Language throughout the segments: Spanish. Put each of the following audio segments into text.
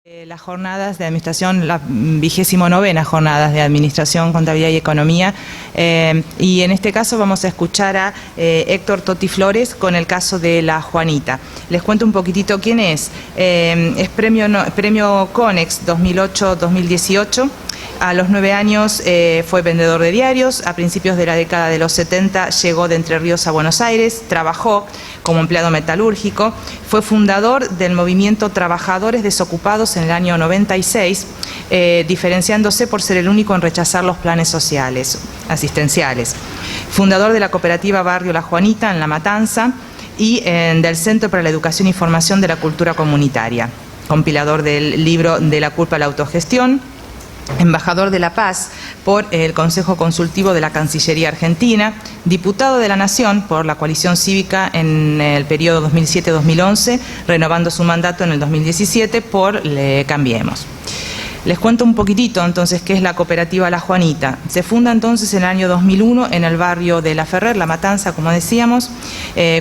Las jornadas de administración, la 29ª jornadas de administración, contabilidad y economía, y en este caso vamos a escuchar a Héctor Toti Flores con el caso de la Juanita. Les cuento un poquitito quién es. Es premio Conex 2008-2018. A los 9 años fue vendedor de diarios. A principios de la década de los 70 llegó de Entre Ríos a Buenos Aires, trabajó como empleado metalúrgico, fue fundador del movimiento Trabajadores Desocupados en el año 96, diferenciándose por ser el único en rechazar los planes sociales, asistenciales. Fundador de la cooperativa Barrio La Juanita en La Matanza y del Centro para la Educación y Formación de la Cultura Comunitaria. Compilador del libro De la culpa a la autogestión. Embajador de la Paz por el Consejo Consultivo de la Cancillería Argentina, diputado de la Nación por la Coalición Cívica en el periodo 2007-2011, renovando su mandato en el 2017 por Cambiemos. Les cuento un poquitito entonces qué es la cooperativa La Juanita. Se funda entonces en el año 2001 en el barrio de La Ferrer, La Matanza, como decíamos,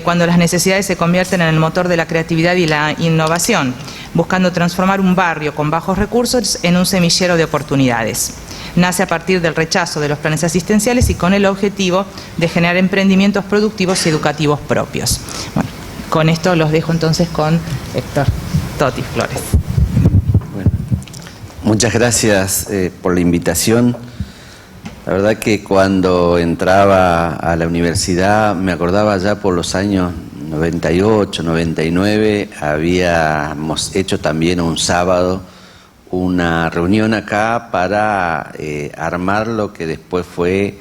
cuando las necesidades se convierten en el motor de la creatividad y la innovación, buscando transformar un barrio con bajos recursos en un semillero de oportunidades. Nace a partir del rechazo de los planes asistenciales y con el objetivo de generar emprendimientos productivos y educativos propios. Bueno, con esto los dejo entonces con Héctor Toti Flores. Muchas gracias por la invitación. La verdad que cuando entraba a la universidad, me acordaba ya por los años 98, 99, habíamos hecho también un sábado una reunión acá para armar lo que después fue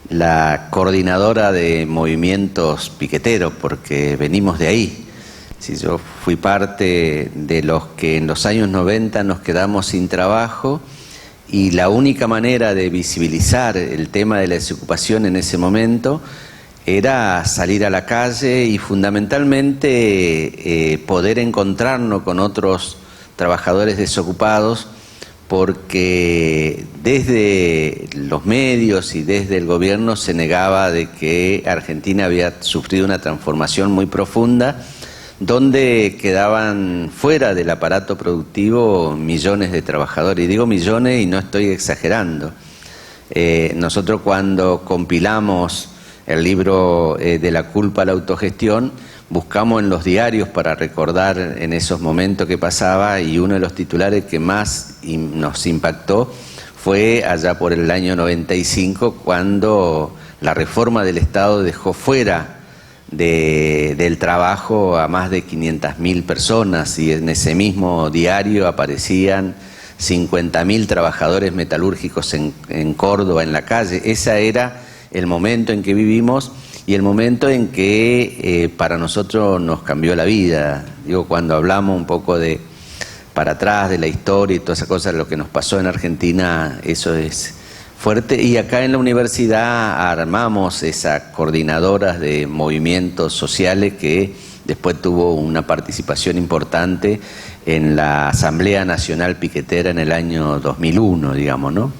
la coordinadora de movimientos piqueteros, porque venimos de ahí. Sí, yo fui parte de los que en los años 90 nos quedamos sin trabajo y la única manera de visibilizar el tema de la desocupación en ese momento era salir a la calle y fundamentalmente poder encontrarnos con otros trabajadores desocupados, porque desde los medios y desde el gobierno se negaba de que Argentina había sufrido una transformación muy profunda, donde quedaban fuera del aparato productivo millones de trabajadores. Y digo millones y no estoy exagerando. Nosotros cuando compilamos el libro De la culpa a la autogestión, buscamos en los diarios para recordar en esos momentos que pasaba, y uno de los titulares que más nos impactó fue allá por el año 95, cuando la reforma del Estado dejó fuera del trabajo a más de 500.000 personas, y en ese mismo diario aparecían 50.000 trabajadores metalúrgicos en Córdoba, en la calle. Ese era el momento en que vivimos y el momento en que para nosotros nos cambió la vida. Digo, cuando hablamos un poco de para atrás de la historia y todas esas cosas, lo que nos pasó en Argentina, eso es fuerte. Y acá en la universidad armamos esas coordinadoras de movimientos sociales que después tuvo una participación importante en la Asamblea Nacional Piquetera en el año 2001, digamos, ¿no?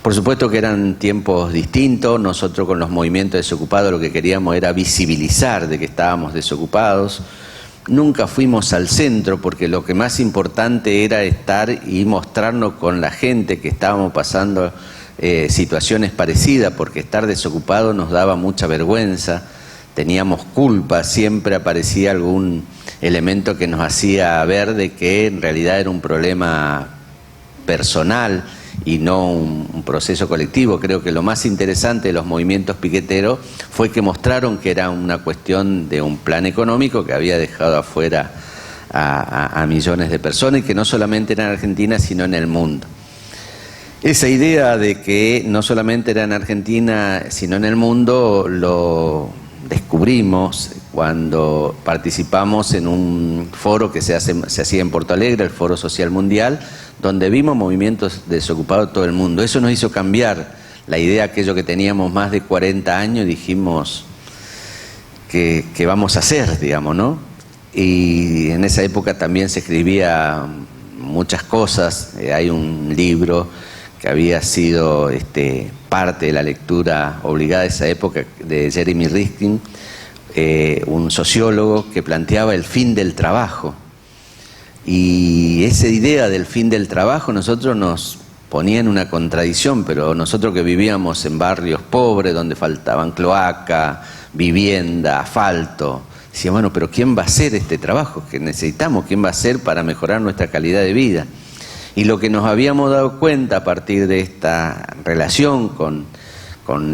Por supuesto que eran tiempos distintos. Nosotros con los movimientos desocupados lo que queríamos era visibilizar de que estábamos desocupados. Nunca fuimos al centro porque lo que más importante era estar y mostrarnos con la gente que estábamos pasando situaciones parecidas, porque estar desocupado nos daba mucha vergüenza, teníamos culpa, siempre aparecía algún elemento que nos hacía ver de que en realidad era un problema personal y no un proceso colectivo. Creo que lo más interesante de los movimientos piqueteros fue que mostraron que era una cuestión de un plan económico que había dejado afuera a millones de personas, y que no solamente era en Argentina sino en el mundo. Esa idea de que no solamente era en Argentina, sino en el mundo, lo descubrimos cuando participamos en un foro que se hacía en Porto Alegre, el Foro Social Mundial, donde vimos movimientos desocupados de todo el mundo. Eso nos hizo cambiar la idea, aquello que teníamos más de 40 años, dijimos, ¿qué vamos a hacer, digamos, no? Y en esa época también se escribía muchas cosas. Hay un libro que había sido parte de la lectura obligada de esa época, de Jeremy Rifkin, un sociólogo que planteaba el fin del trabajo. Y esa idea del fin del trabajo nosotros nos ponía en una contradicción, pero nosotros que vivíamos en barrios pobres donde faltaban cloaca, vivienda, asfalto, decíamos, bueno, pero ¿quién va a hacer este trabajo que necesitamos? ¿Quién va a hacer para mejorar nuestra calidad de vida? Y lo que nos habíamos dado cuenta a partir de esta relación con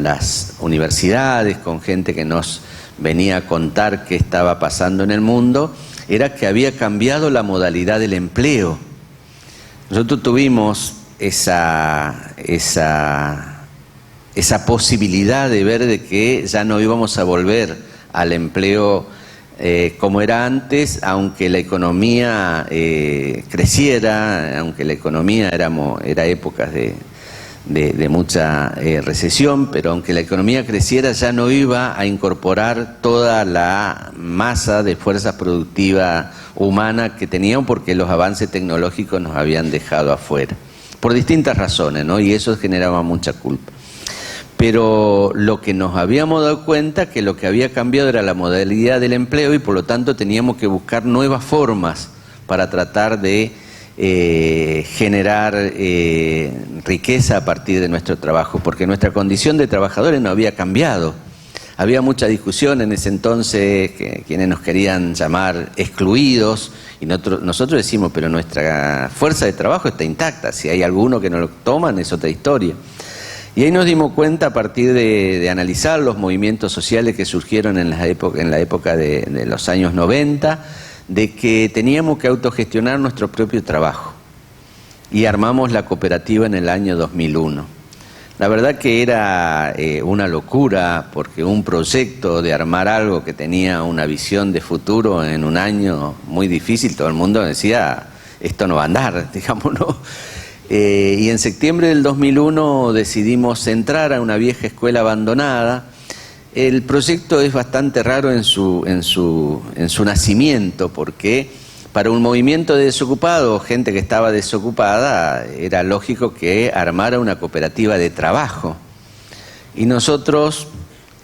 las universidades, con gente que nos venía a contar qué estaba pasando en el mundo, era que había cambiado la modalidad del empleo. Nosotros tuvimos esa posibilidad de ver de que ya no íbamos a volver al empleo como era antes, aunque la economía creciera, aunque la economía era épocas de mucha recesión, pero aunque la economía creciera ya no iba a incorporar toda la masa de fuerza productiva humana que teníamos porque los avances tecnológicos nos habían dejado afuera, por distintas razones, ¿no? Y eso generaba mucha culpa. Pero lo que nos habíamos dado cuenta que lo que había cambiado era la modalidad del empleo y por lo tanto teníamos que buscar nuevas formas para tratar de generar riqueza a partir de nuestro trabajo, porque nuestra condición de trabajadores no había cambiado. Había mucha discusión en ese entonces, quienes nos querían llamar excluidos, y nosotros decimos, pero nuestra fuerza de trabajo está intacta, si hay alguno que no lo toman es otra historia. Y ahí nos dimos cuenta a partir de analizar los movimientos sociales que surgieron en la época de los años 90, de que teníamos que autogestionar nuestro propio trabajo. Y armamos la cooperativa en el año 2001. La verdad que era una locura, porque un proyecto de armar algo que tenía una visión de futuro en un año muy difícil, todo el mundo decía, esto no va a andar, digamos, ¿no? Y en septiembre del 2001 decidimos entrar a una vieja escuela abandonada. El proyecto es bastante raro en su nacimiento, porque para un movimiento de desocupados, gente que estaba desocupada, era lógico que armara una cooperativa de trabajo. Y nosotros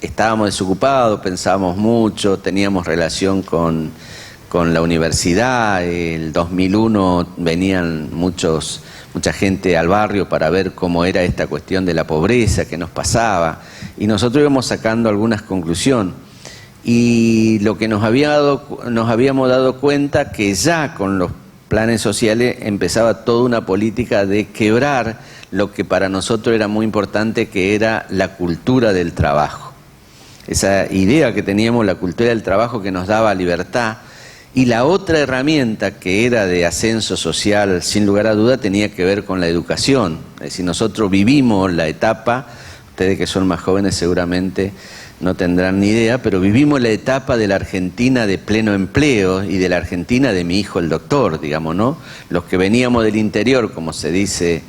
estábamos desocupados, pensábamos mucho, teníamos relación con la universidad. El 2001 venían mucha gente al barrio para ver cómo era esta cuestión de la pobreza que nos pasaba, y nosotros íbamos sacando algunas conclusiones. Y lo que nos habíamos dado cuenta que ya con los planes sociales empezaba toda una política de quebrar lo que para nosotros era muy importante, que era la cultura del trabajo. Esa idea que teníamos, la cultura del trabajo, que nos daba libertad. Y la otra herramienta, que era de ascenso social, sin lugar a duda, tenía que ver con la educación. Es decir, nosotros vivimos la etapa, ustedes que son más jóvenes seguramente no tendrán ni idea, pero vivimos la etapa de la Argentina de pleno empleo y de la Argentina de mi hijo el doctor, digamos, ¿no? Los que veníamos del interior, como se dice,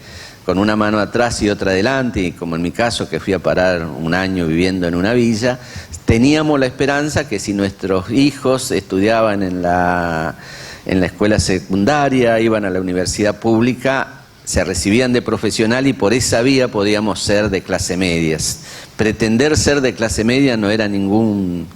con una mano atrás y otra adelante, y como en mi caso, que fui a parar un año viviendo en una villa, teníamos la esperanza que si nuestros hijos estudiaban en la escuela secundaria, iban a la universidad pública, se recibían de profesional y por esa vía podíamos ser de clase medias. Pretender ser de clase media no era ningún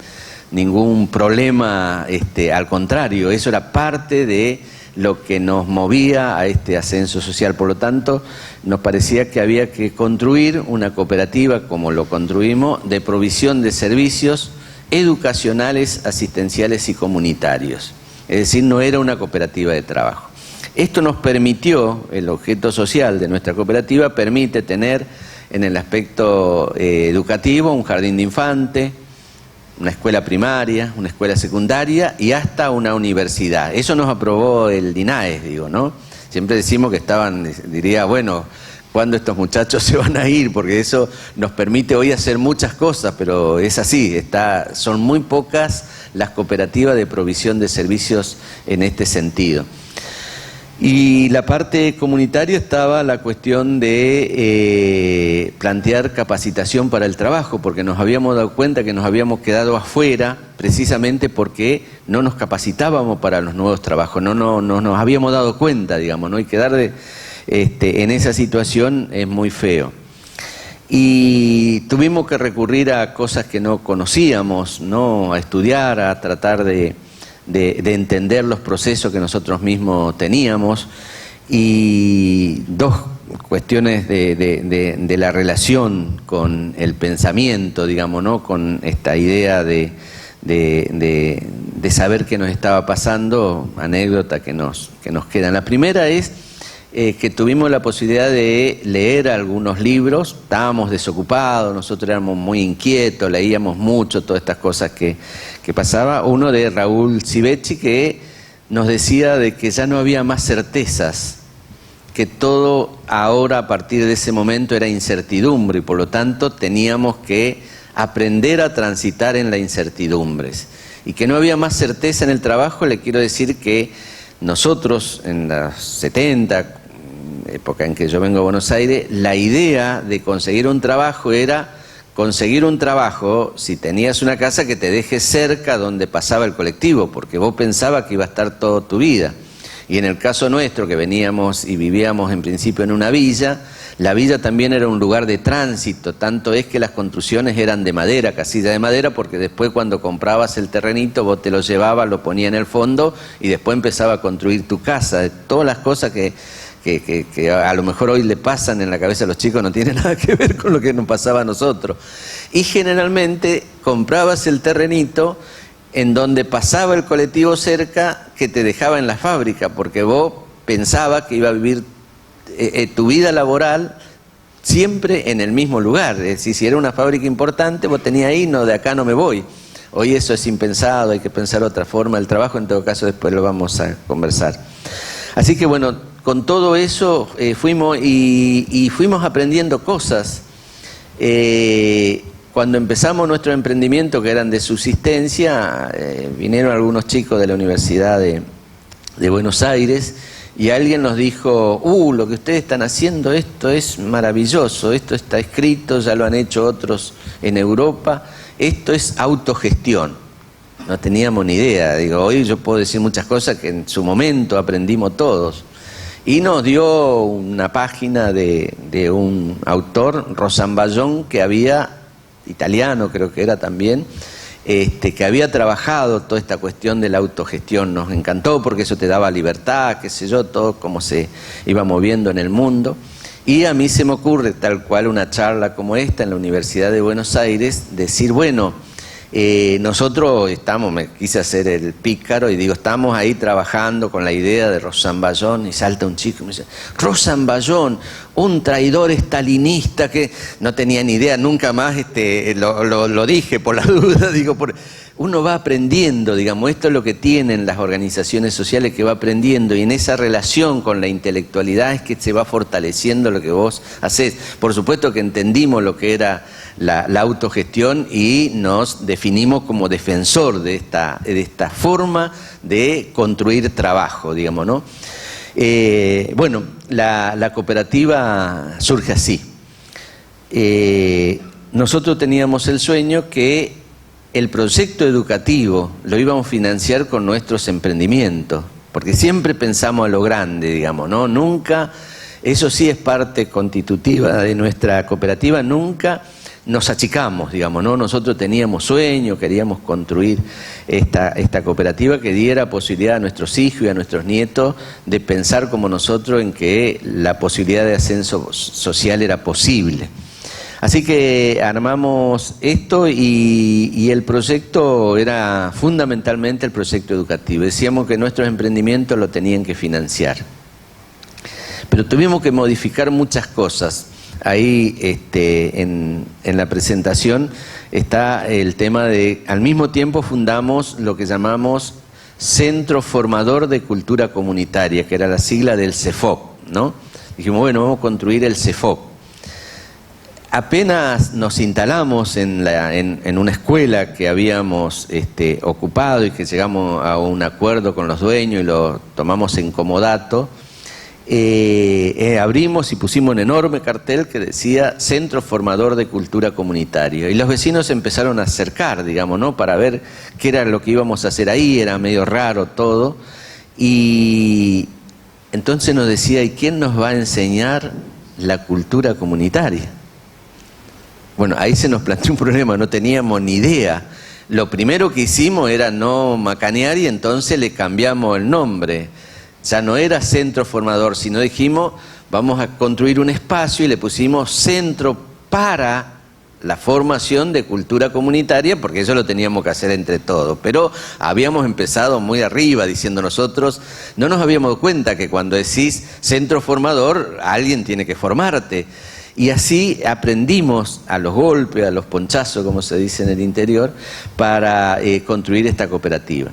problema, al contrario, eso era parte de lo que nos movía a este ascenso social. Por lo tanto, nos parecía que había que construir una cooperativa, como lo construimos, de provisión de servicios educacionales, asistenciales y comunitarios. Es decir, no era una cooperativa de trabajo. Esto nos permitió, el objeto social de nuestra cooperativa permite tener en el aspecto educativo un jardín de infantes, una escuela primaria, una escuela secundaria y hasta una universidad. Eso nos aprobó el DINAES, digo, ¿no? Siempre decimos que diría, bueno, ¿cuándo estos muchachos se van a ir? Porque eso nos permite hoy hacer muchas cosas, pero es así, son muy pocas las cooperativas de provisión de servicios en este sentido. Y la parte comunitaria estaba la cuestión de plantear capacitación para el trabajo, porque nos habíamos dado cuenta que nos habíamos quedado afuera precisamente porque no nos capacitábamos para los nuevos trabajos, no nos habíamos dado cuenta, digamos, ¿no? Y quedar en esa situación es muy feo. Y tuvimos que recurrir a cosas que no conocíamos, ¿no? A estudiar, a tratar de de entender los procesos que nosotros mismos teníamos, y dos cuestiones de la relación con el pensamiento, digamos, ¿no? Con esta idea de saber qué nos estaba pasando, anécdota que nos quedan. La primera es que tuvimos la posibilidad de leer algunos libros, estábamos desocupados, nosotros éramos muy inquietos, leíamos mucho todas estas cosas que pasaba. Uno de Raúl Civechi, que nos decía de que ya no había más certezas, que todo ahora a partir de ese momento era incertidumbre y por lo tanto teníamos que aprender a transitar en las incertidumbres, y que no había más certeza en el trabajo. Le quiero decir que nosotros en los 70, época en que yo vengo a Buenos Aires, la idea de conseguir un trabajo era conseguir un trabajo, si tenías una casa, que te deje cerca donde pasaba el colectivo, porque vos pensabas que iba a estar toda tu vida. Y en el caso nuestro, que veníamos y vivíamos en principio en una villa, la villa también era un lugar de tránsito, tanto es que las construcciones eran de madera, casilla de madera, porque después cuando comprabas el terrenito vos te lo llevabas, lo ponías en el fondo y después empezaba a construir tu casa. Todas las cosas que a lo mejor hoy le pasan en la cabeza a los chicos no tienen nada que ver con lo que nos pasaba a nosotros. Y generalmente comprabas el terrenito en donde pasaba el colectivo cerca, que te dejaba en la fábrica, porque vos pensabas que iba a vivir tu vida laboral siempre en el mismo lugar. Es decir, si era una fábrica importante, vos tenías ahí, no, de acá no me voy. Hoy eso es impensado, hay que pensar otra forma del trabajo, en todo caso después lo vamos a conversar. Así que bueno, con todo eso fuimos aprendiendo cosas. Cuando empezamos nuestro emprendimiento, que eran de subsistencia, vinieron algunos chicos de la Universidad de Buenos Aires y alguien nos dijo: lo que ustedes están haciendo, esto es maravilloso, esto está escrito, ya lo han hecho otros en Europa, esto es autogestión. No teníamos ni idea. Digo, hoy yo puedo decir muchas cosas que en su momento aprendimos todos. Y nos dio una página de un autor, Rosamballón, que había, italiano creo que era también, que había trabajado toda esta cuestión de la autogestión. Nos encantó porque eso te daba libertad, qué sé yo, todo cómo se iba moviendo en el mundo. Y a mí se me ocurre, tal cual una charla como esta en la Universidad de Buenos Aires, decir, bueno, nosotros estamos, me quise hacer el pícaro y digo, estamos ahí trabajando con la idea de Rosamballón, y salta un chico y me dice: Rosamballón, un traidor estalinista, que no tenía ni idea, nunca más lo dije por la duda, digo, uno va aprendiendo, digamos, esto es lo que tienen las organizaciones sociales, que va aprendiendo, y en esa relación con la intelectualidad es que se va fortaleciendo lo que vos hacés. Por supuesto que entendimos lo que era la autogestión y nos definimos como defensor de esta forma de construir trabajo, digamos, ¿no? Bueno, la cooperativa surge así. Nosotros teníamos el sueño que el proyecto educativo lo íbamos a financiar con nuestros emprendimientos, porque siempre pensamos a lo grande, digamos, ¿no? Nunca, eso sí es parte constitutiva de nuestra cooperativa, nunca nos achicamos, digamos, ¿no? Nosotros teníamos sueños, queríamos construir esta cooperativa que diera posibilidad a nuestros hijos y a nuestros nietos de pensar como nosotros, en que la posibilidad de ascenso social era posible. Así que armamos esto y el proyecto era fundamentalmente el proyecto educativo. Decíamos que nuestros emprendimientos lo tenían que financiar. Pero tuvimos que modificar muchas cosas. Ahí en la presentación está el tema de, al mismo tiempo fundamos lo que llamamos Centro Formador de Cultura Comunitaria, que era la sigla del CEFOC, ¿no? Dijimos, bueno, vamos a construir el CEFOC. Apenas nos instalamos en una escuela que habíamos ocupado y que llegamos a un acuerdo con los dueños y lo tomamos en comodato, abrimos y pusimos un enorme cartel que decía Centro Formador de Cultura Comunitaria, y los vecinos empezaron a acercar, digamos, ¿no? Para ver qué era lo que íbamos a hacer ahí. Era medio raro todo, y entonces nos decía, ¿y quién nos va a enseñar la cultura comunitaria? Bueno, ahí se nos planteó un problema, no teníamos ni idea. lo primero que hicimos era no macanear y entonces le cambiamos el nombre. Ya no era centro formador, sino dijimos, vamos a construir un espacio y le pusimos Centro para la Formación de Cultura Comunitaria, porque eso lo teníamos que hacer entre todos. Pero habíamos empezado muy arriba, diciendo nosotros, no nos habíamos dado cuenta que cuando decís centro formador, alguien tiene que formarte. Y así aprendimos a los golpes, a los ponchazos, como se dice en el interior, para construir esta cooperativa.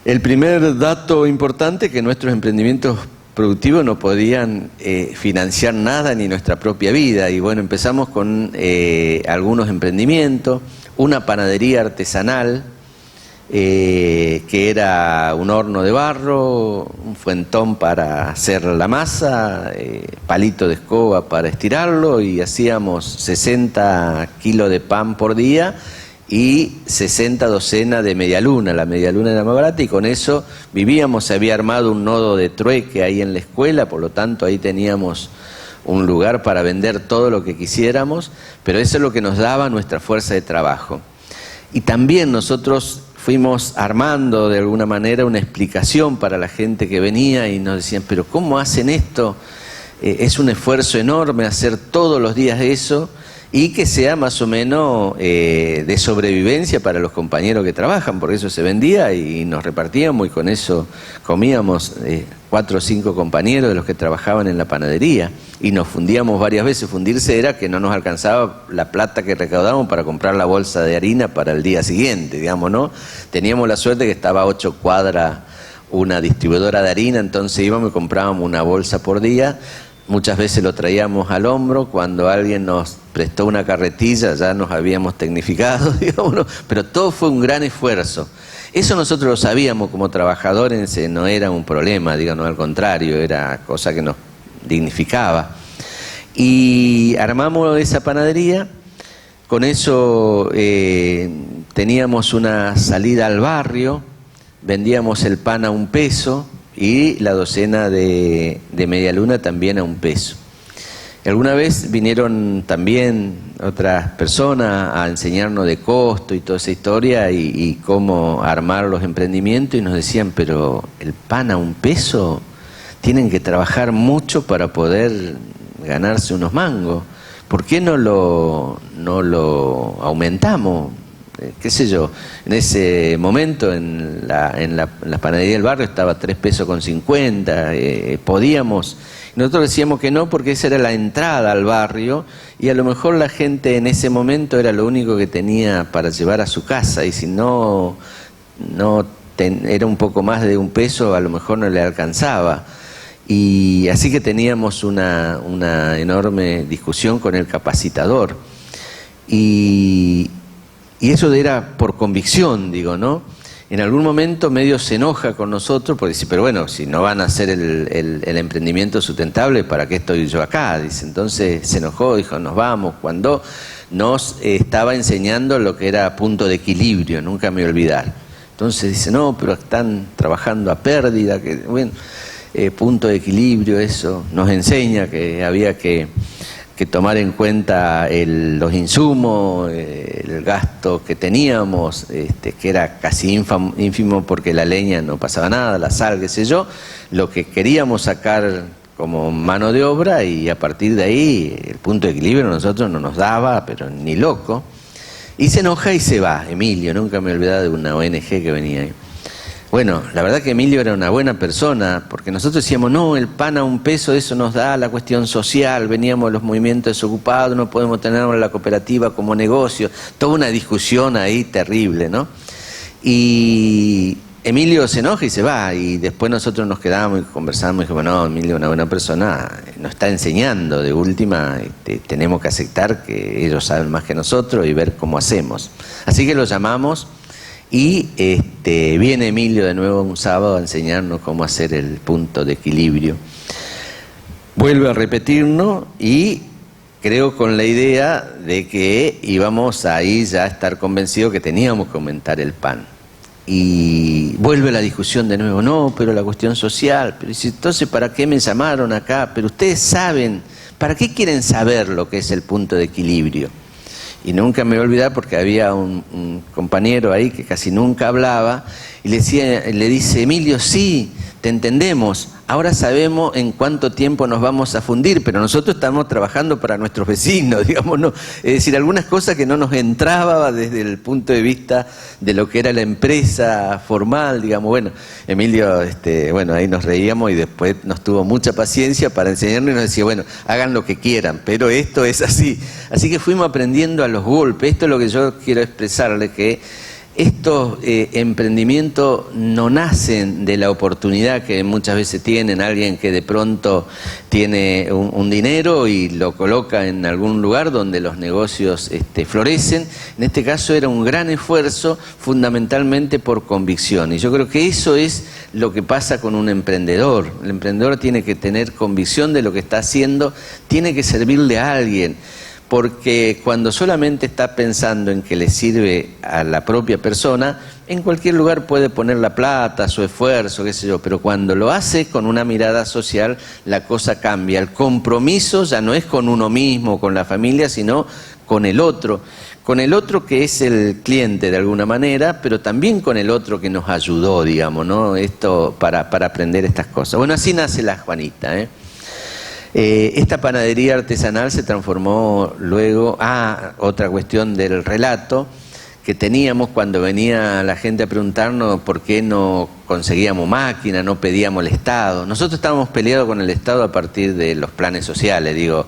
El primer dato importante es que nuestros emprendimientos productivos no podían financiar nada ni nuestra propia vida. Y bueno, empezamos con algunos emprendimientos, una panadería artesanal, que era un horno de barro, un fuentón para hacer la masa, palito de escoba para estirarlo, y hacíamos 60 kilos de pan por día y 60 docenas de medialuna. La medialuna era más barata y con eso vivíamos. Se había armado un nodo de trueque ahí en la escuela, por lo tanto ahí teníamos un lugar para vender todo lo que quisiéramos, pero eso es lo que nos daba nuestra fuerza de trabajo. Y también nosotros fuimos armando de alguna manera una explicación para la gente que venía y nos decían, pero ¿cómo hacen esto? Es un esfuerzo enorme hacer todos los días eso, y que sea más o menos de sobrevivencia para los compañeros que trabajan, porque eso se vendía y nos repartíamos y con eso comíamos 4 o 5 compañeros de los que trabajaban en la panadería, y nos fundíamos varias veces. Fundirse era que no nos alcanzaba la plata que recaudábamos para comprar la bolsa de harina para el día siguiente, digamos, ¿no? Teníamos la suerte que estaba a 8 cuadras una distribuidora de harina, entonces íbamos y comprábamos una bolsa por día. Muchas veces lo traíamos al hombro. Cuando alguien nos prestó una carretilla ya nos habíamos tecnificado, digamos, ¿no? Pero todo fue un gran esfuerzo. Eso nosotros lo sabíamos como trabajadores, no era un problema, digamos, al contrario, era cosa que nos dignificaba. Y armamos esa panadería. Con eso teníamos una salida al barrio, vendíamos el pan a $1 y la docena de medialuna también a $1. Alguna vez vinieron también otras personas a enseñarnos de costo y toda esa historia y cómo armar los emprendimientos, y nos decían, pero el pan a $1, tienen que trabajar mucho para poder ganarse unos mangos. ¿Por qué no lo aumentamos? Qué sé yo, en ese momento en la panadería del barrio estaba $3,50, podíamos. Nosotros decíamos que no, porque esa era la entrada al barrio y a lo mejor la gente en ese momento era lo único que tenía para llevar a su casa, y si no era un poco más de $1, a lo mejor no le alcanzaba. Y así que teníamos una enorme discusión con el capacitador. Y eso era por convicción, digo, ¿no? En algún momento medio se enoja con nosotros porque dice, pero bueno, si no van a hacer el emprendimiento sustentable, ¿para qué estoy yo acá? Dice, entonces se enojó, dijo, nos vamos, cuando nos estaba enseñando lo que era punto de equilibrio, nunca me voy a olvidar. Entonces dice, no, pero están trabajando a pérdida, que bueno, punto de equilibrio, eso nos enseña que había que tomar en cuenta los insumos, el gasto que teníamos, que era casi ínfimo porque la leña no pasaba nada, la sal, qué sé yo, lo que queríamos sacar como mano de obra, y a partir de ahí el punto de equilibrio a nosotros no nos daba, pero ni loco. Y se enoja y se va, Emilio, nunca me he olvidado de una ONG que venía ahí. Bueno, la verdad que Emilio era una buena persona, porque nosotros decíamos, no, el pan a $1, eso nos da la cuestión social, veníamos de los movimientos desocupados, no podemos tener la cooperativa como negocio, toda una discusión ahí terrible, ¿no? Y Emilio se enoja y se va, y después nosotros nos quedamos y conversamos y dijimos, no, Emilio es una buena persona, nos está enseñando, de última, tenemos que aceptar que ellos saben más que nosotros y ver cómo hacemos. Así que lo llamamos. Y viene Emilio de nuevo un sábado a enseñarnos cómo hacer el punto de equilibrio. Vuelve a repetirnos y creo con la idea de que íbamos ahí ya a estar convencidos que teníamos que aumentar el pan. Y vuelve la discusión de nuevo, no, pero la cuestión social, pero entonces ¿para qué me llamaron acá? Pero ustedes saben, ¿para qué quieren saber lo que es el punto de equilibrio? Y nunca me voy a olvidar porque había un compañero ahí que casi nunca hablaba y le dice, Emilio, sí, te entendemos, ahora sabemos en cuánto tiempo nos vamos a fundir, pero nosotros estamos trabajando para nuestros vecinos, digamos, ¿no? Es decir, algunas cosas que no nos entraba desde el punto de vista de lo que era la empresa formal, digamos, bueno, Emilio, bueno, ahí nos reíamos y después nos tuvo mucha paciencia para enseñarnos y nos decía, bueno, hagan lo que quieran, pero esto es así. Así que fuimos aprendiendo a los golpes. Esto es lo que yo quiero expresarle, que estos emprendimientos no nacen de la oportunidad que muchas veces tienen alguien que de pronto tiene un dinero y lo coloca en algún lugar donde los negocios florecen. En este caso era un gran esfuerzo fundamentalmente por convicción, y yo creo que eso es lo que pasa con un emprendedor. El emprendedor tiene que tener convicción de lo que está haciendo, tiene que servirle a alguien. Porque cuando solamente está pensando en que le sirve a la propia persona, en cualquier lugar puede poner la plata, su esfuerzo, qué sé yo, pero cuando lo hace con una mirada social, la cosa cambia. El compromiso ya no es con uno mismo, con la familia, sino con el otro que es el cliente de alguna manera, pero también con el otro que nos ayudó, digamos, ¿no? Esto para aprender estas cosas. Bueno, así nace La Juanita, Esta panadería artesanal se transformó luego, otra cuestión del relato que teníamos cuando venía la gente a preguntarnos por qué no conseguíamos máquina, no pedíamos el Estado. Nosotros estábamos peleados con el Estado a partir de los planes sociales, digo.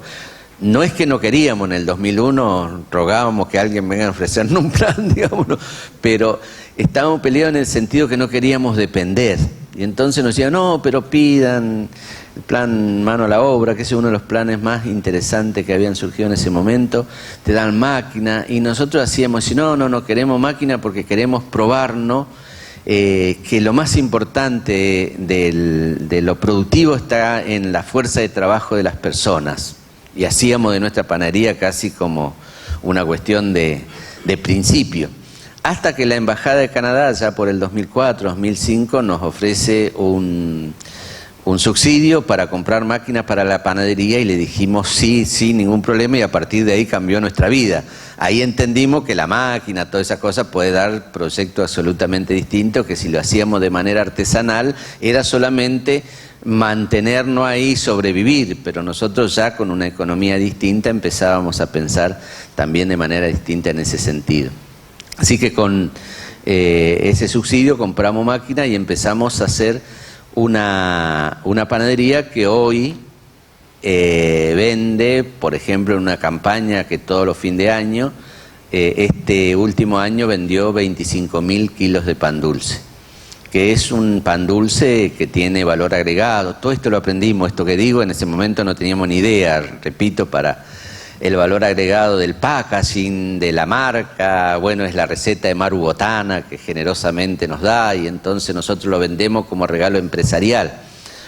No es que no queríamos, en el 2001 rogábamos que alguien venga a ofrecernos un plan, digamos, ¿no? Pero estábamos peleados en el sentido que no queríamos depender. Y entonces nos decían, no, pero pidan el plan mano a la obra, que es uno de los planes más interesantes que habían surgido en ese momento, te dan máquina, y nosotros hacíamos, si no queremos máquina porque queremos probarnos que lo más importante de lo productivo está en la fuerza de trabajo de las personas. Y hacíamos de nuestra panadería casi como una cuestión de principio. Hasta que la Embajada de Canadá, ya por el 2004-2005, nos ofrece un subsidio para comprar máquinas para la panadería y le dijimos sí, ningún problema, y a partir de ahí cambió nuestra vida. Ahí entendimos que la máquina, todas esas cosas, puede dar proyectos absolutamente distintos, que si lo hacíamos de manera artesanal era solamente mantenernos ahí, sobrevivir, pero nosotros ya con una economía distinta empezábamos a pensar también de manera distinta en ese sentido. Así que con ese subsidio compramos máquina y empezamos a hacer una panadería que hoy vende, por ejemplo, en una campaña que todos los fines de año, este último año vendió 25.000 kilos de pan dulce, que es un pan dulce que tiene valor agregado. Todo esto lo aprendimos, esto que digo, en ese momento no teníamos ni idea, repito, para el valor agregado del packaging, de la marca. Bueno, es la receta de Maru Botana que generosamente nos da, y entonces nosotros lo vendemos como regalo empresarial.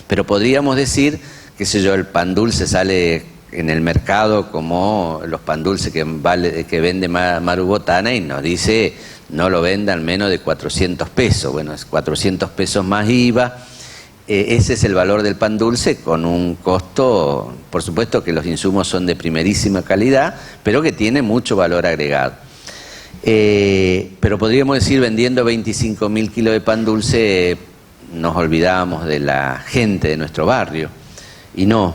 Pero podríamos decir, qué sé yo, el pan dulce sale en el mercado como los pan dulces que vende Maru Botana, y nos dice no lo vendan menos de 400 pesos. Bueno, es 400 pesos más IVA. Ese es el valor del pan dulce, con un costo, por supuesto que los insumos son de primerísima calidad, pero que tiene mucho valor agregado. Pero podríamos decir, vendiendo 25.000 kilos de pan dulce, nos olvidábamos de la gente de nuestro barrio. Y no,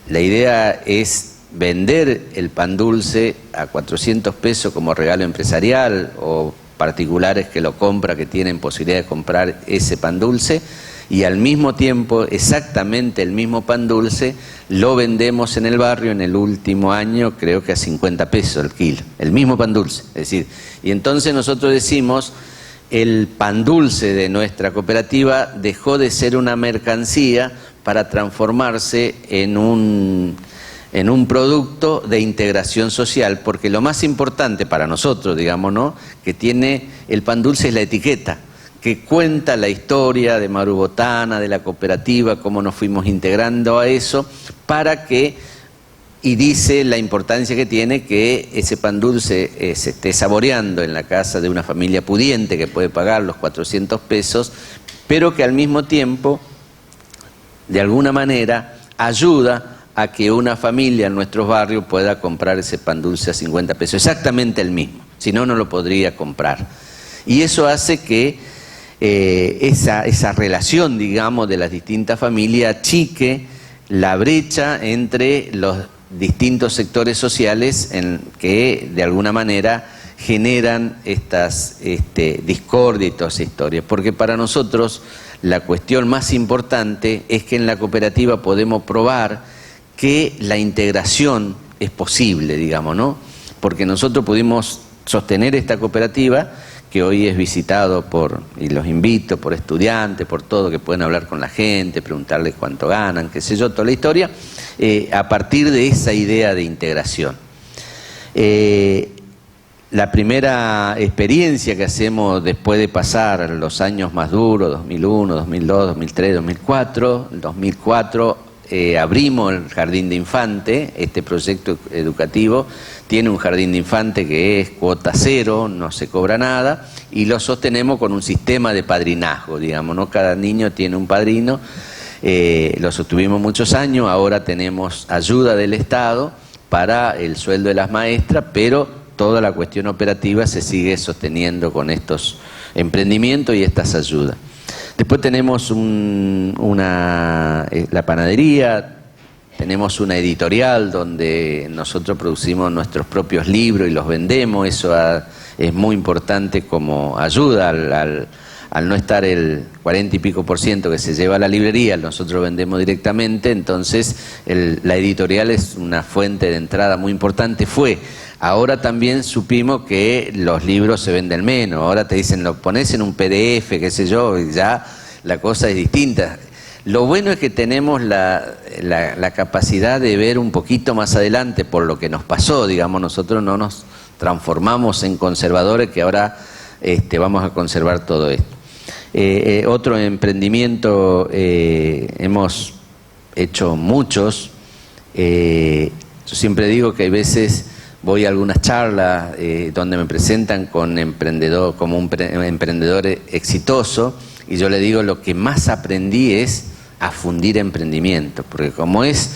la idea es vender el pan dulce a 400 pesos como regalo empresarial, o particulares que lo compran, que tienen posibilidad de comprar ese pan dulce, y al mismo tiempo, exactamente el mismo pan dulce, lo vendemos en el barrio en el último año, creo que a 50 pesos el kilo, el mismo pan dulce. Es decir, y entonces nosotros decimos, el pan dulce de nuestra cooperativa dejó de ser una mercancía para transformarse en un producto de integración social, porque lo más importante para nosotros, digamos, ¿no?, que tiene el pan dulce es la etiqueta, que cuenta la historia de Maru Botana, de la cooperativa, cómo nos fuimos integrando a eso, y dice la importancia que tiene que ese pan dulce se esté saboreando en la casa de una familia pudiente que puede pagar los 400 pesos, pero que al mismo tiempo, de alguna manera, ayuda a que una familia en nuestros barrios pueda comprar ese pan dulce a 50 pesos, exactamente el mismo, si no, no lo podría comprar. Y eso hace que esa relación, digamos, de las distintas familias achique la brecha entre los distintos sectores sociales que de alguna manera generan estas discordias y todas esas historias. Porque para nosotros la cuestión más importante es que en la cooperativa podemos probar que la integración es posible, digamos, ¿no? Porque nosotros pudimos sostener esta cooperativa, que hoy es visitado y los invito, por estudiantes, por todo, que pueden hablar con la gente, preguntarles cuánto ganan, qué sé yo, toda la historia, a partir de esa idea de integración. La primera experiencia que hacemos después de pasar los años más duros, 2001, 2002, 2003, 2004, en 2004 abrimos el Jardín de Infante. Este proyecto educativo tiene un jardín de infante que es cuota cero, no se cobra nada, y lo sostenemos con un sistema de padrinazgo, digamos, ¿no? Cada niño tiene un padrino, lo sostuvimos muchos años, ahora tenemos ayuda del Estado para el sueldo de las maestras, pero toda la cuestión operativa se sigue sosteniendo con estos emprendimientos y estas ayudas. Después tenemos la panadería, tenemos una editorial donde nosotros producimos nuestros propios libros y los vendemos. Eso es muy importante como ayuda al no estar el 40 y pico % que se lleva a la librería, nosotros vendemos directamente, entonces la editorial es una fuente de entrada muy importante. Ahora también supimos que los libros se venden menos, ahora te dicen lo pones en un PDF, qué sé yo, y ya la cosa es distinta. Lo bueno es que tenemos la capacidad de ver un poquito más adelante por lo que nos pasó, digamos, nosotros no nos transformamos en conservadores que ahora vamos a conservar todo esto. Otro emprendimiento, hemos hecho muchos. Yo siempre digo que hay veces voy a algunas charlas donde me presentan como un emprendedor exitoso, y yo le digo lo que más aprendí es a fundir emprendimiento, porque como es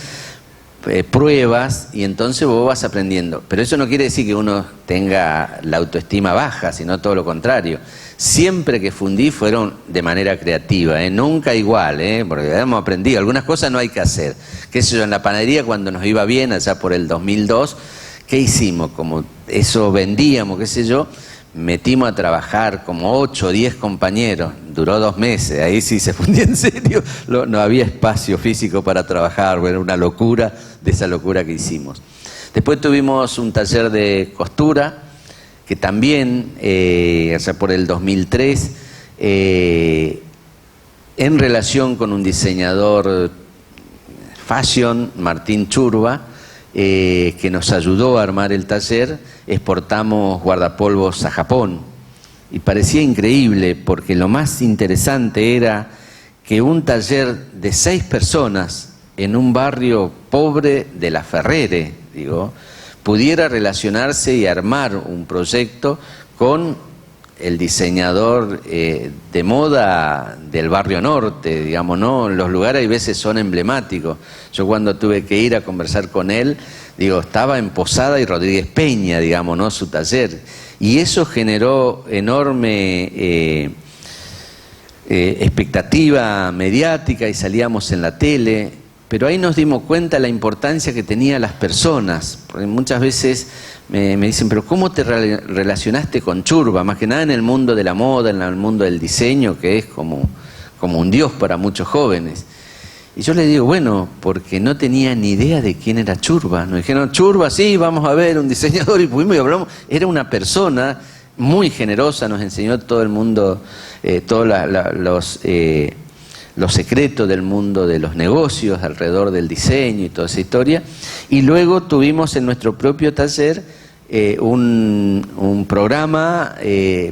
pruebas y entonces vos vas aprendiendo. Pero eso no quiere decir que uno tenga la autoestima baja, sino todo lo contrario. Siempre que fundí fueron de manera creativa, nunca igual, porque hemos aprendido. Algunas cosas no hay que hacer. Qué sé yo, en la panadería cuando nos iba bien, allá por el 2002, ¿qué hicimos? Como eso vendíamos, qué sé yo, metimos a trabajar como 8 o 10 compañeros, duró 2 meses, ahí sí se fundía en serio, no había espacio físico para trabajar, era una locura de esa locura que hicimos. Después tuvimos un taller de costura, que también, allá por el 2003, en relación con un diseñador fashion, Martín Churba, que nos ayudó a armar el taller, exportamos guardapolvos a Japón. Y parecía increíble porque lo más interesante era que un taller de 6 personas en un barrio pobre de La Ferrere, pudiera relacionarse y armar un proyecto con el diseñador de moda del barrio norte, digamos, ¿no? Los lugares a veces son emblemáticos. Yo cuando tuve que ir a conversar con él, estaba en Posada y Rodríguez Peña, digamos, ¿no? Su taller. Y eso generó enorme expectativa mediática y salíamos en la tele. Pero ahí nos dimos cuenta de la importancia que tenían las personas, porque muchas veces me dicen, pero ¿cómo te relacionaste con Churba? Más que nada en el mundo de la moda, en el mundo del diseño, que es como un dios para muchos jóvenes. Y yo le digo, bueno, porque no tenía ni idea de quién era Churba. Nos dijeron, Churba, sí, vamos a ver, un diseñador, y fuimos y hablamos. Era una persona muy generosa, nos enseñó todo el mundo, todos los secretos del mundo de los negocios alrededor del diseño y toda esa historia. Y luego tuvimos en nuestro propio taller un programa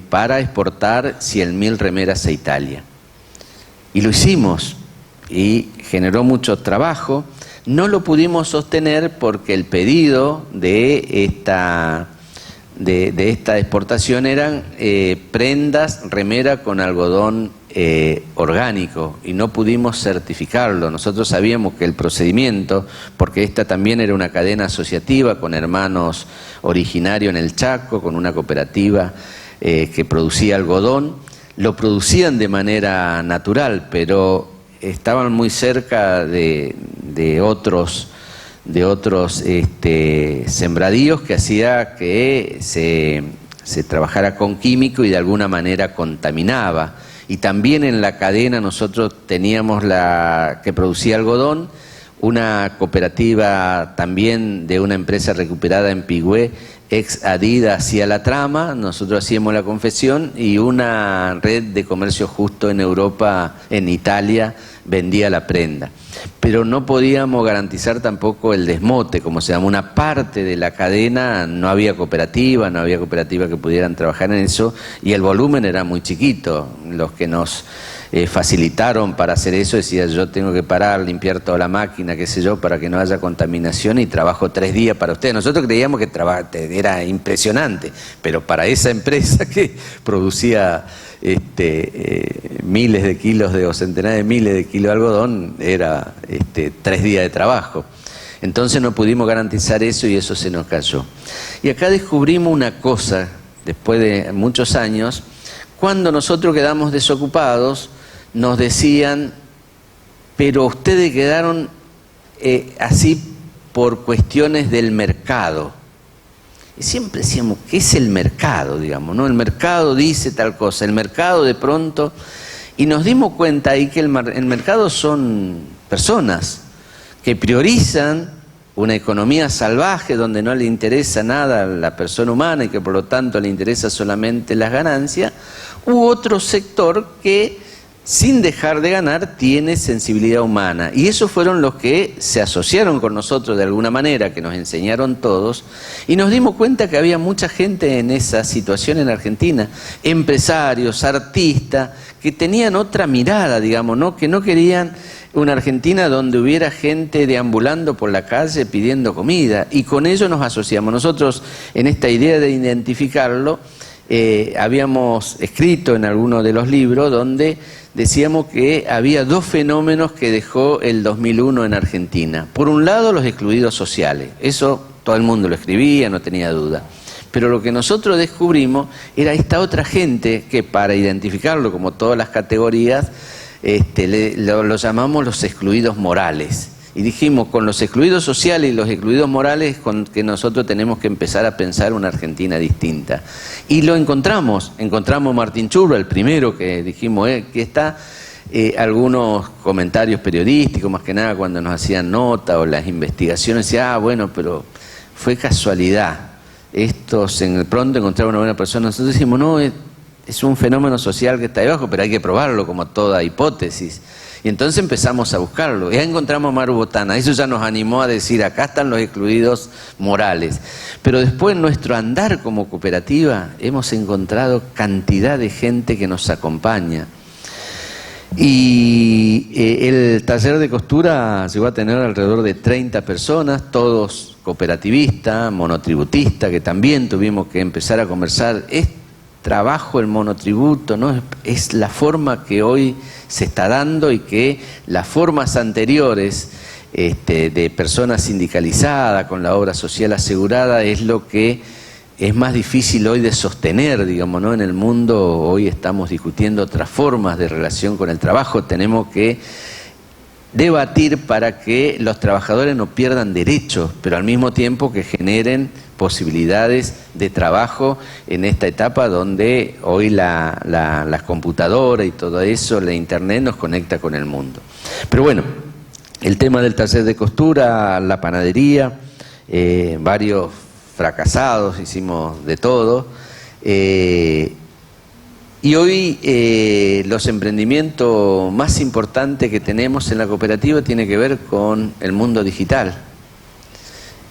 para exportar 100.000 remeras a Italia. Y lo hicimos y generó mucho trabajo. No lo pudimos sostener porque el pedido de esta exportación eran prendas, remera con algodón orgánico y no pudimos certificarlo. Nosotros sabíamos que el procedimiento, porque esta también era una cadena asociativa con hermanos originarios en el Chaco, con una cooperativa que producía algodón, lo producían de manera natural, pero estaban muy cerca de otros sembradíos que hacía que se trabajara con químico y de alguna manera contaminaba. Y también en la cadena nosotros teníamos la que producía algodón, una cooperativa también de una empresa recuperada en Pigüé, ex Adidas, hacía la trama, nosotros hacíamos la confección y una red de comercio justo en Europa, en Italia, vendía la prenda. Pero no podíamos garantizar tampoco el desmote, como se llama, una parte de la cadena, no había cooperativa que pudieran trabajar en eso y el volumen era muy chiquito. Los que nos facilitaron para hacer eso decían: yo tengo que parar, limpiar toda la máquina, qué sé yo, para que no haya contaminación y trabajo 3 días para ustedes. Nosotros creíamos que era impresionante, pero para esa empresa que producía miles de kilos o centenares de miles de kilos de algodón, era 3 días de trabajo. Entonces no pudimos garantizar eso y eso se nos cayó. Y acá descubrimos una cosa, después de muchos años, cuando nosotros quedamos desocupados, nos decían: pero ustedes quedaron así por cuestiones del mercado. Y siempre decíamos: ¿qué es el mercado? Digamos, ¿no? El mercado dice tal cosa, el mercado de pronto... Y nos dimos cuenta ahí que el mercado son personas que priorizan una economía salvaje donde no le interesa nada a la persona humana y que por lo tanto le interesa solamente las ganancias, u otro sector que, sin dejar de ganar, tiene sensibilidad humana. Y esos fueron los que se asociaron con nosotros de alguna manera, que nos enseñaron todos, y nos dimos cuenta que había mucha gente en esa situación en Argentina, empresarios, artistas, que tenían otra mirada, digamos, ¿no? Que no querían una Argentina donde hubiera gente deambulando por la calle pidiendo comida, y con ello nos asociamos. Nosotros, en esta idea de identificarlo, habíamos escrito en alguno de los libros donde decíamos que había 2 fenómenos que dejó el 2001 en Argentina. Por un lado, los excluidos sociales. Eso todo el mundo lo escribía, no tenía duda. Pero lo que nosotros descubrimos era esta otra gente que, para identificarlo como todas las categorías, lo llamamos los excluidos morales. Y dijimos: con los excluidos sociales y los excluidos morales, con que nosotros tenemos que empezar a pensar una Argentina distinta. Y lo encontramos Martín Churra, el primero que dijimos, que está, algunos comentarios periodísticos, más que nada cuando nos hacían nota o las investigaciones, decían: bueno, pero fue casualidad. Estos pronto encontraron una buena persona. Nosotros decimos: no, es un fenómeno social que está debajo, pero hay que probarlo como toda hipótesis. Y entonces empezamos a buscarlo. Ya encontramos a Maru Botana. Eso ya nos animó a decir: acá están los excluidos morales. Pero después, en nuestro andar como cooperativa, hemos encontrado cantidad de gente que nos acompaña. Y el taller de costura llegó a tener alrededor de 30 personas, todos cooperativistas, monotributistas, que también tuvimos que empezar a conversar. Es trabajo el monotributo, ¿no? Es la forma que hoy se está dando, y que las formas anteriores de personas sindicalizadas con la obra social asegurada es lo que es más difícil hoy de sostener, digamos, ¿no? En el mundo hoy estamos discutiendo otras formas de relación con el trabajo. Tenemos que debatir para que los trabajadores no pierdan derechos, pero al mismo tiempo que generen posibilidades de trabajo en esta etapa donde hoy las computadoras y todo eso, la internet, nos conecta con el mundo. Pero bueno, el tema del taller de costura, la panadería, varios fracasados, hicimos de todo. Y hoy los emprendimientos más importantes que tenemos en la cooperativa tienen que ver con el mundo digital.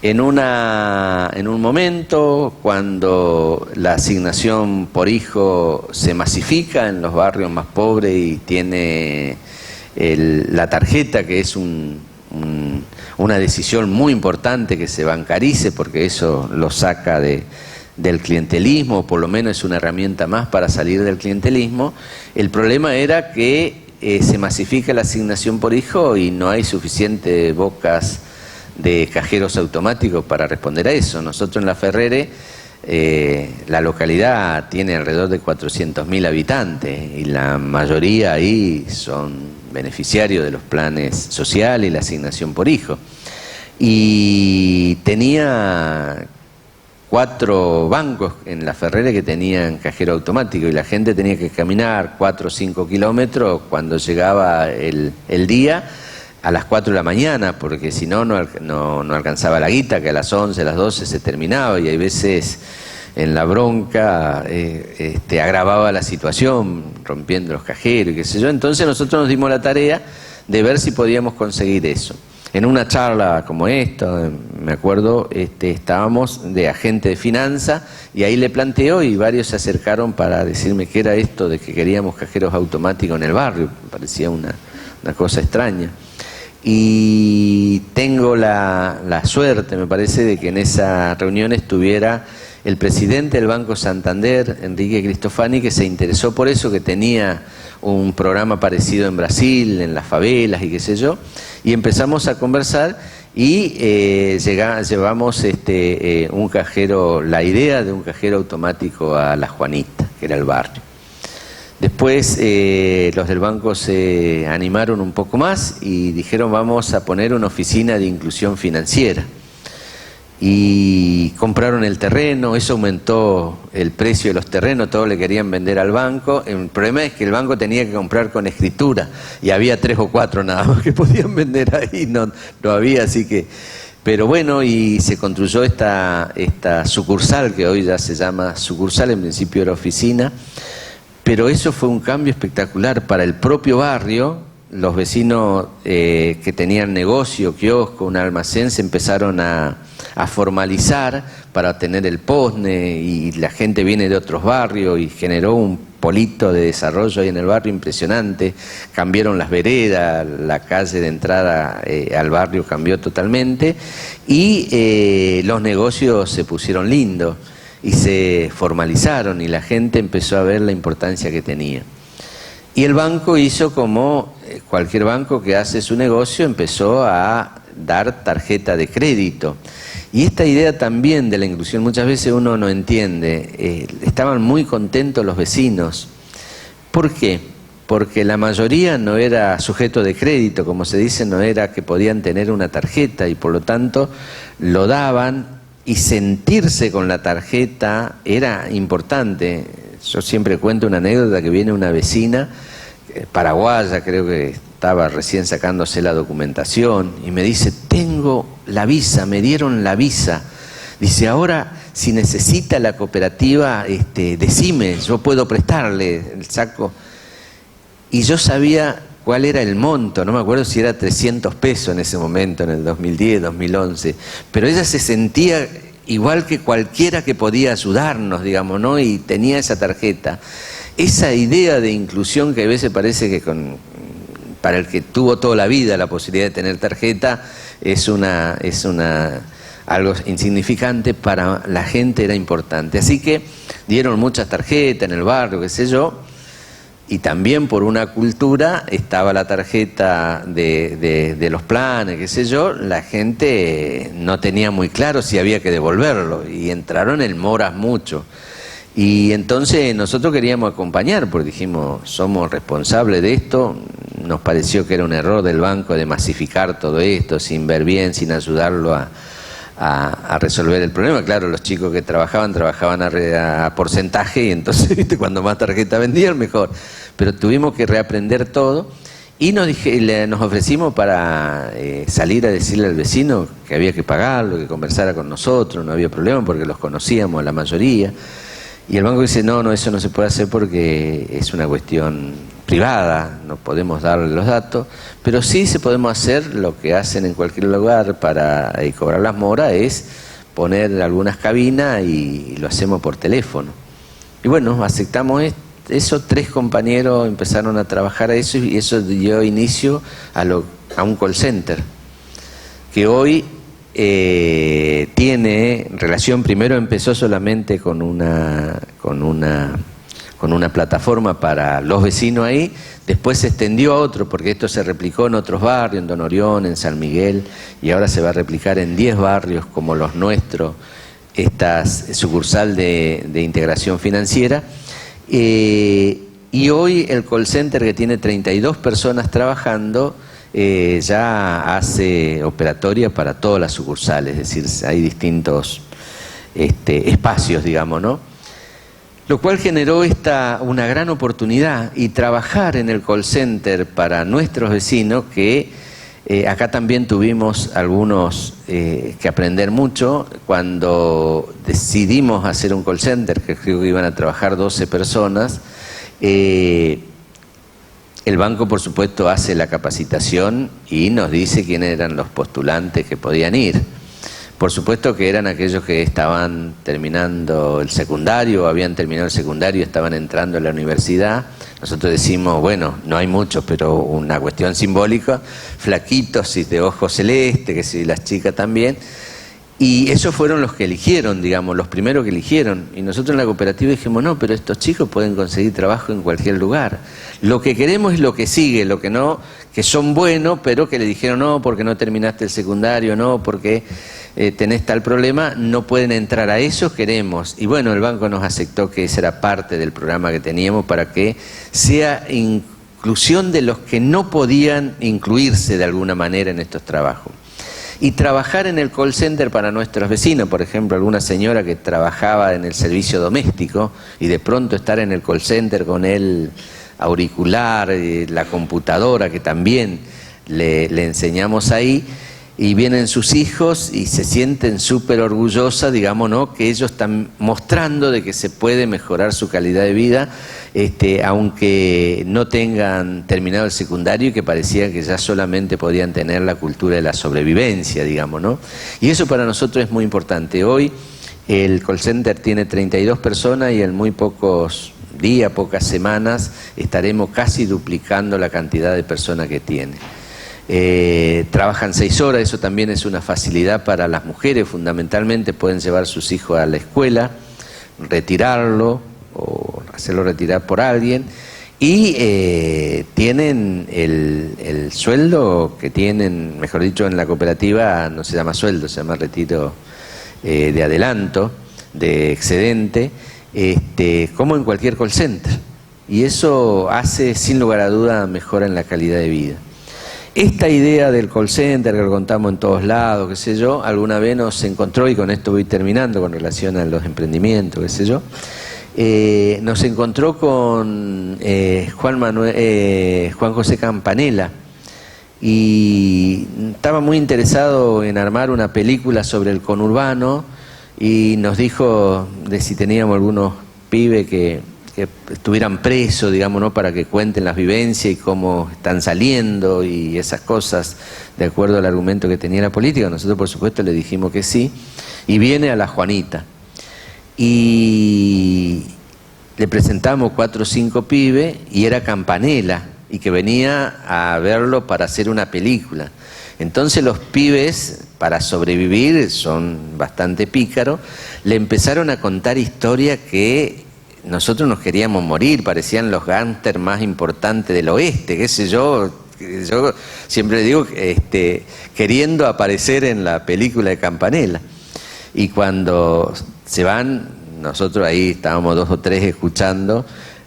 En un momento, cuando la asignación por hijo se masifica en los barrios más pobres y tiene la tarjeta, que es una decisión muy importante que se bancarice, porque eso lo saca de del clientelismo, o por lo menos es una herramienta más para salir del clientelismo. El problema era que se masifica la asignación por hijo y no hay suficientes bocas de cajeros automáticos para responder a eso. Nosotros en La Ferrere, la localidad tiene alrededor de 400.000 habitantes y la mayoría ahí son beneficiarios de los planes sociales y la asignación por hijo. Y tenía 4 bancos en La Ferrere que tenían cajero automático y la gente tenía que caminar 4 o 5 kilómetros cuando llegaba el día a las 4 de la mañana, porque si no alcanzaba la guita, que a las 11, a las 12 se terminaba, y hay veces en la bronca agravaba la situación, rompiendo los cajeros y qué sé yo. Entonces nosotros nos dimos la tarea de ver si podíamos conseguir eso. En una charla como esta, me acuerdo, estábamos de agente de finanzas y ahí le planteo y varios se acercaron para decirme qué era esto de que queríamos cajeros automáticos en el barrio. Me parecía una cosa extraña. Y tengo la suerte, me parece, de que en esa reunión estuviera el presidente del Banco Santander, Enrique Cristofani, que se interesó por eso, que tenía un programa parecido en Brasil, en las favelas y qué sé yo, y empezamos a conversar y llevamos un cajero, la idea de un cajero automático a La Juanita, que era el barrio. Después los del banco se animaron un poco más y dijeron vamos a poner una oficina de inclusión financiera. Y compraron el terreno, eso aumentó el precio de los terrenos, todos le querían vender al banco. El problema es que el banco tenía que comprar con escritura y había 3 o 4 nada más que podían vender ahí, no había, así que... Pero bueno, y se construyó esta sucursal, que hoy ya se llama sucursal, en principio era oficina, pero eso fue un cambio espectacular para el propio barrio. Los vecinos que tenían negocio, kiosco, un almacén, se empezaron a formalizar para tener el POSNE, y la gente viene de otros barrios y generó un polito de desarrollo ahí en el barrio impresionante. Cambiaron las veredas, la calle de entrada al barrio cambió totalmente y los negocios se pusieron lindos y se formalizaron y la gente empezó a ver la importancia que tenía. Y el banco hizo como cualquier banco que hace su negocio, empezó a dar tarjeta de crédito. Y esta idea también de la inclusión muchas veces uno no entiende. Estaban muy contentos los vecinos. ¿Por qué? Porque la mayoría no era sujeto de crédito, como se dice, no era que podían tener una tarjeta y por lo tanto lo daban, y sentirse con la tarjeta era importante. Yo siempre cuento una anécdota que viene una vecina paraguaya, creo que estaba recién sacándose la documentación, y me dice, tengo la visa, me dieron la visa. Dice, ahora si necesita la cooperativa, decime, yo puedo prestarle el saco. Y yo sabía cuál era el monto, no me acuerdo si era 300 pesos en ese momento, en el 2010, 2011, pero ella se sentía igual que cualquiera que podía ayudarnos, digamos, ¿no? Y tenía esa tarjeta. Esa idea de inclusión que a veces parece que para el que tuvo toda la vida la posibilidad de tener tarjeta es algo insignificante, para la gente era importante. Así que dieron muchas tarjetas en el barrio, qué sé yo, y también por una cultura estaba la tarjeta de los planes, qué sé yo, la gente no tenía muy claro si había que devolverlo y entraron en moras mucho. Y entonces nosotros queríamos acompañar, porque dijimos, somos responsables de esto. Nos pareció que era un error del banco de masificar todo esto sin ver bien, sin ayudarlo a resolver el problema. Claro, los chicos que trabajaban a porcentaje, y entonces, ¿viste? Cuando más tarjeta vendían, mejor. Pero tuvimos que reaprender todo y nos ofrecimos para salir a decirle al vecino que había que pagarlo, que conversara con nosotros, no había problema porque los conocíamos la mayoría. Y el banco dice, no, eso no se puede hacer porque es una cuestión privada, no podemos darle los datos, pero sí se podemos hacer lo que hacen en cualquier lugar para cobrar las moras, es poner algunas cabinas y lo hacemos por teléfono. Y bueno, aceptamos eso, 3 compañeros empezaron a trabajar a eso y eso dio inicio a un call center, que hoy tiene relación, primero empezó solamente con una plataforma para los vecinos ahí, después se extendió a otro, porque esto se replicó en otros barrios, en Don Orión, en San Miguel, y ahora se va a replicar en 10 barrios como los nuestros, esta sucursal de integración financiera. Y hoy el call center, que tiene 32 personas trabajando, ya hace operatoria para todas las sucursales, es decir, hay distintos espacios, digamos, ¿no? Lo cual generó una gran oportunidad, y trabajar en el call center para nuestros vecinos, que acá también tuvimos algunos que aprender mucho. Cuando decidimos hacer un call center, que creo que iban a trabajar 12 personas, el banco, por supuesto, hace la capacitación y nos dice quiénes eran los postulantes que podían ir. Por supuesto que eran aquellos que estaban terminando el secundario, o habían terminado el secundario y estaban entrando a la universidad. Nosotros decimos, bueno, no hay muchos, pero una cuestión simbólica, flaquitos y de ojos celeste, que si las chicas también. Y esos fueron los que eligieron, digamos, los primeros que eligieron. Y nosotros en la cooperativa dijimos, no, pero estos chicos pueden conseguir trabajo en cualquier lugar. Lo que queremos es lo que sigue, lo que no, que son buenos, pero que le dijeron, no, porque no terminaste el secundario, no, porque tenés tal problema, no pueden entrar. A esos queremos. Y bueno, el banco nos aceptó que esa era parte del programa que teníamos, para que sea inclusión de los que no podían incluirse de alguna manera en estos trabajos. Y trabajar en el call center para nuestros vecinos, por ejemplo, alguna señora que trabajaba en el servicio doméstico y de pronto estar en el call center con el auricular, la computadora, que también le enseñamos ahí, y vienen sus hijos y se sienten súper orgullosas, digamos, ¿no?, que ellos están mostrando de que se puede mejorar su calidad de vida, aunque no tengan terminado el secundario, y que parecía que ya solamente podían tener la cultura de la sobrevivencia, digamos, ¿no? Y eso para nosotros es muy importante. Hoy el call center tiene 32 personas y en muy pocos días, pocas semanas, estaremos casi duplicando la cantidad de personas que tiene. Trabajan 6 horas, eso también es una facilidad para las mujeres. Fundamentalmente pueden llevar sus hijos a la escuela, retirarlo o hacerlo retirar por alguien, y tienen el sueldo que tienen, mejor dicho, en la cooperativa no se llama sueldo, se llama retiro de adelanto, de excedente, como en cualquier call center, y eso hace sin lugar a duda mejora en la calidad de vida. Esta idea del call center, que lo contamos en todos lados, qué sé yo, alguna vez nos encontró, y con esto voy terminando con relación a los emprendimientos, qué sé yo, nos encontró con Juan José Campanella, y estaba muy interesado en armar una película sobre el conurbano, y nos dijo de si teníamos algunos pibes que estuvieran presos, digamos, ¿no?, para que cuenten las vivencias y cómo están saliendo y esas cosas, de acuerdo al argumento que tenía la política. Nosotros, por supuesto, le dijimos que sí, y viene a la Juanita. Y le presentamos 4 o 5 pibes, y era Campanella, y que venía a verlo para hacer una película. Entonces los pibes, para sobrevivir, son bastante pícaros, le empezaron a contar historias que nosotros nos queríamos morir, parecían los gángsters más importantes del oeste, qué sé yo. Yo siempre digo, queriendo aparecer en la película de Campanella. Y cuando se van, nosotros ahí estábamos 2 o 3 escuchando,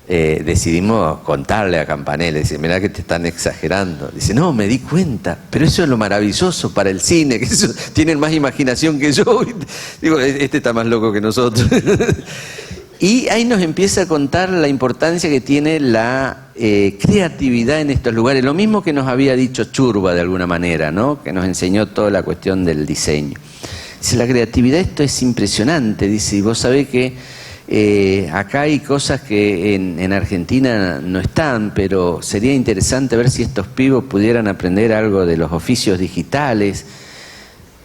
decidimos contarle a Campanella. Dice, mirá que te están exagerando. Dice, no, me di cuenta, pero eso es lo maravilloso para el cine, que eso, tienen más imaginación que yo. Digo, este está más loco que nosotros. Y ahí nos empieza a contar la importancia que tiene la creatividad en estos lugares. Lo mismo que nos había dicho Churba de alguna manera, ¿no?, que nos enseñó toda la cuestión del diseño. Dice, la creatividad, esto es impresionante. Dice, y vos sabés que acá hay cosas que en Argentina no están, pero sería interesante ver si estos pibos pudieran aprender algo de los oficios digitales.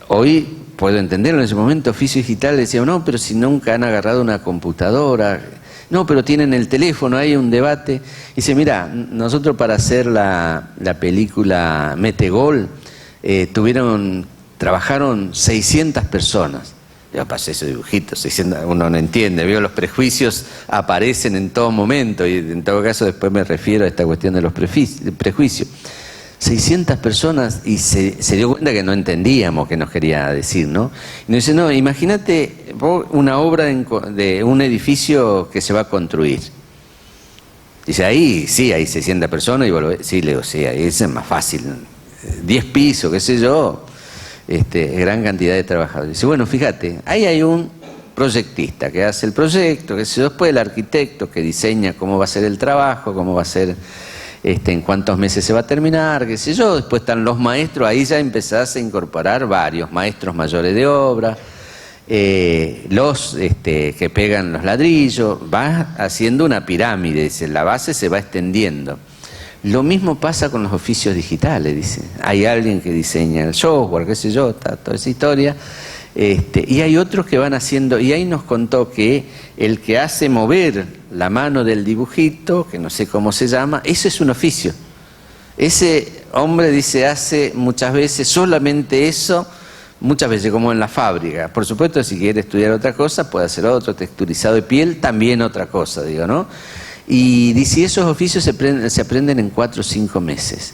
Hoy puedo entenderlo, en ese momento oficios digitales, decían, no, pero si nunca han agarrado una computadora, no, pero tienen el teléfono, hay un debate. Dice, mira, nosotros para hacer la película Metegol tuvieron trabajaron 600 personas. Yo pasé esos dibujitos, 600, uno no entiende, veo los prejuicios aparecen en todo momento y en todo caso después me refiero a esta cuestión de los prejuicios. 600 personas y se dio cuenta que no entendíamos qué nos quería decir, ¿no? Y nos dice, no, imagínate vos una obra de un edificio que se va a construir. Dice, ahí sí, hay 600 personas y vos lo ves. Sí, le digo, sí, ahí es más fácil. 10 pisos, qué sé yo, gran cantidad de trabajadores. Dice, bueno, fíjate, ahí hay un proyectista que hace el proyecto, qué sé yo, después el arquitecto que diseña cómo va a ser el trabajo, cómo va a ser, en cuántos meses se va a terminar, qué sé yo. Después están los maestros, ahí ya empezás a incorporar varios maestros mayores de obra, los que pegan los ladrillos, vas haciendo una pirámide, dice, la base se va extendiendo. Lo mismo pasa con los oficios digitales, dice. Hay alguien que diseña el software, qué sé yo, está toda esa historia, y hay otros que van haciendo, y ahí nos contó que el que hace mover la mano del dibujito, que no sé cómo se llama, eso es un oficio. Ese hombre, dice, hace muchas veces solamente eso, muchas veces como en la fábrica. Por supuesto, si quiere estudiar otra cosa, puede hacer otro, texturizado de piel, también otra cosa, digo, ¿no? Y dice, esos oficios se aprenden en 4 o 5 meses.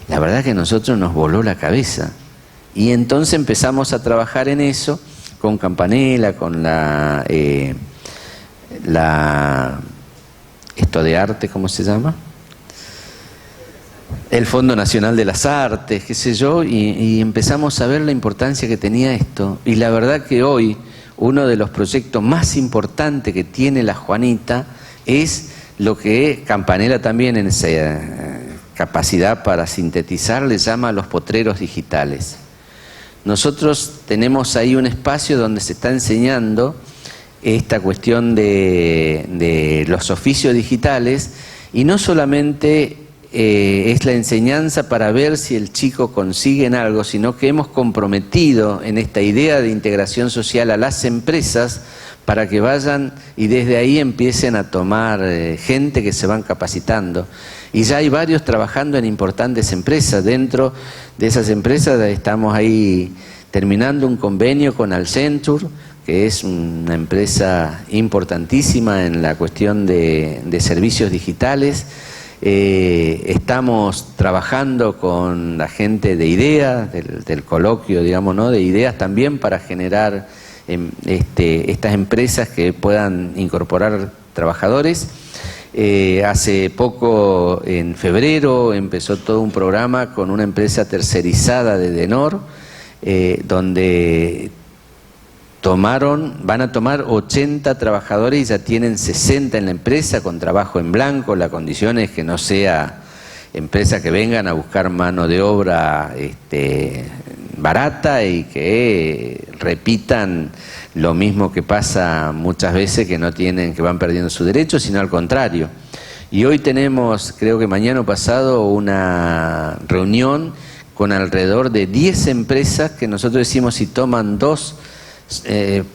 La verdad que a nosotros nos voló la cabeza. Y entonces empezamos a trabajar en eso, con Campanella, con esto de arte, ¿cómo se llama? El Fondo Nacional de las Artes, qué sé yo, y empezamos a ver la importancia que tenía esto. Y la verdad que hoy uno de los proyectos más importantes que tiene la Juanita es lo que Campanella también en esa capacidad para sintetizar le llama los potreros digitales. Nosotros tenemos ahí un espacio donde se está enseñando esta cuestión de los oficios digitales, y no solamente es la enseñanza para ver si el chico consigue en algo, sino que hemos comprometido en esta idea de integración social a las empresas para que vayan y desde ahí empiecen a tomar gente que se van capacitando. Y ya hay varios trabajando en importantes empresas. Dentro de esas empresas estamos ahí terminando un convenio con Alcentur, que es una empresa importantísima en la cuestión de servicios digitales. Estamos trabajando con la gente de IDEA, del coloquio, digamos, ¿no?, de ideas también para generar estas empresas que puedan incorporar trabajadores. Hace poco, en febrero, empezó todo un programa con una empresa tercerizada de Denor, donde van a tomar 80 trabajadores y ya tienen 60 en la empresa con trabajo en blanco. La condición es que no sea empresas que vengan a buscar mano de obra barata y que repitan lo mismo que pasa muchas veces, que van perdiendo sus derechos, sino al contrario. Y hoy tenemos, creo que mañana o pasado, una reunión con alrededor de 10 empresas que nosotros decimos, si toman 2